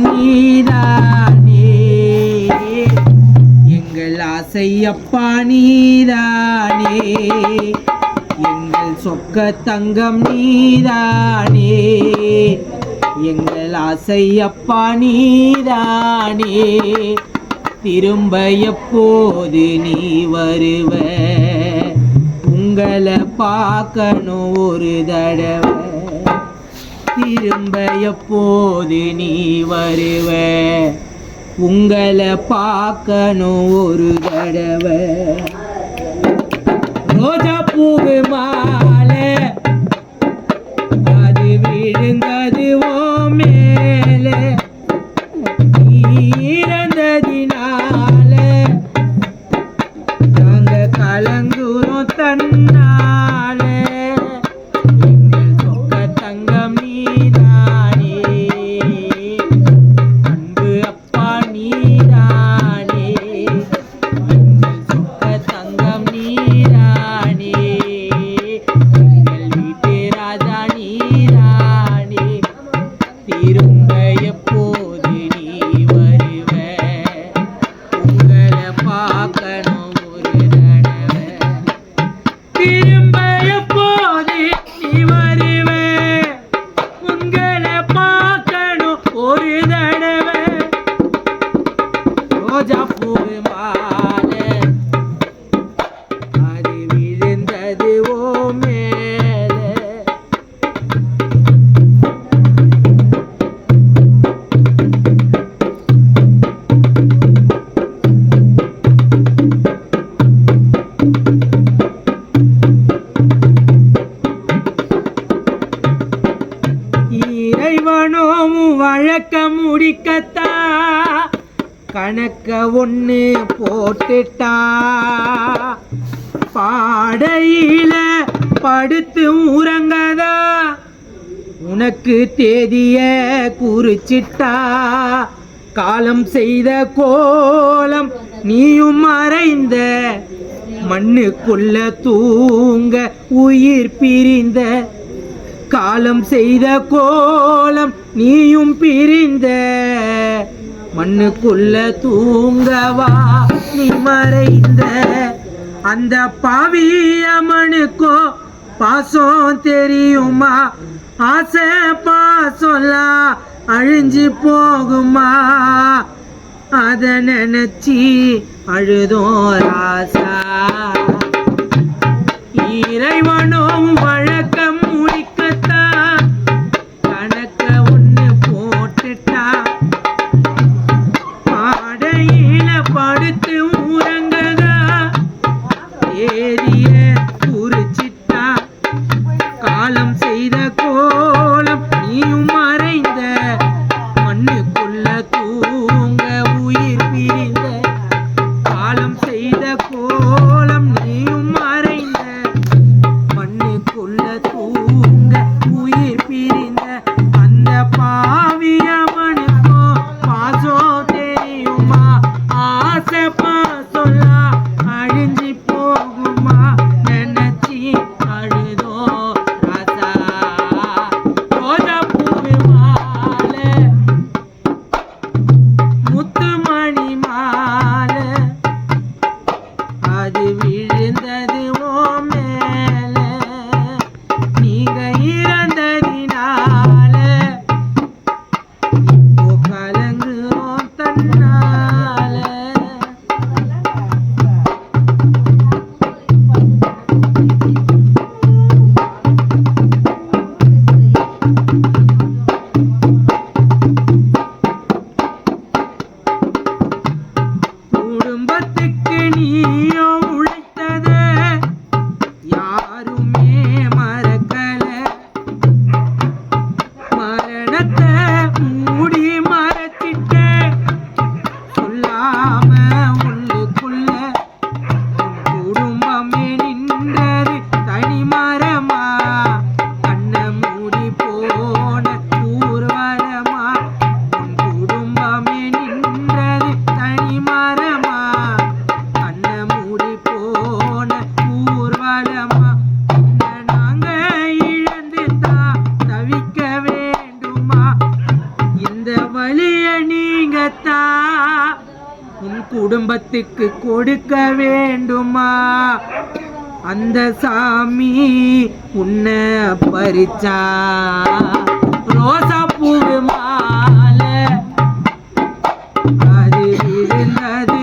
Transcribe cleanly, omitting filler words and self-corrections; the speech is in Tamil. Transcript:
நீதானே எங்கள் ஆசையப்பா நீதானே எங்கள் சொக்க தங்கம் நீதானே எங்கள் ஆசையப்பா நீதானே திரும்ப எப்போது நீ வருவ உங்களை பார்க்கணும் ஒரு தடவை திரும்ப எப்போது நீ வருவ உங்களை பார்க்கணும் ஒரு தடவை ரோஜா பூவு மாலை அது விழுந்தது ஓ மேலே இறந்ததினால நாங்க கலங்குறோம் தன்னால எங்கள் சொக்க தங்கம் நீதானே அன்பு அப்பா நீதானே எங்கள் சொக்க தங்கம் நீதானே எங்கள் வீட்டு ராஜா நீதானே திரும்ப எப்போது நீ வருவ உங்களை பார்க்கணும் ஒரு தடவை திரும்ப எப்போது நீ வருவ உங்களை பார்க்கணும் ஒரு தடவை ரோஜா பூவு மாலை அது விழுந்தது ஓ மேலே இறைவனும் வழக்க முடிக்கத்தா கணக்க ஒன்று போட்டுட்டா பாடையில படுத்து உறங்கதா உனக்கு தேதிய குறிச்சிட்டா காலம் செய்த கோலம் நீயும் மறைந்த மண்ணுக்குள்ள தூங்க உயிர் பிரிந்த காலம் செய்த கோலம் நீயும் பிரிந்த மண்ணுக்குள்ள தூங்கவா நீ மறைந்த அந்த பாவியமனுக்கோ பாசம் தெரியுமா ஆசை பாசம்லாம் அழிஞ்சு போகுமா அத நினைச்சி அழுதோம் ராசா இறைவனும் வழக்கம் முடிக்கத்தா கணக்க ஒன்று போட்டுட்டா பாடையில படுத்து ஊரங்கதா தேதிய குறிச்சிட்டா காலம் செய்த கோலம் நீயும் மறைந்த மண்ணுக்குள்ள தூங்க உயிர் பிரிந்த காலம் செய்த கோலம் பணத்தைத்தான் உன் குடும்பத்துக்கு கொடுக்க வேண்டுமா? அந்த சாமி உன்னை பறிச்சா ரோசா பூவு மாலை அது விழுந்தது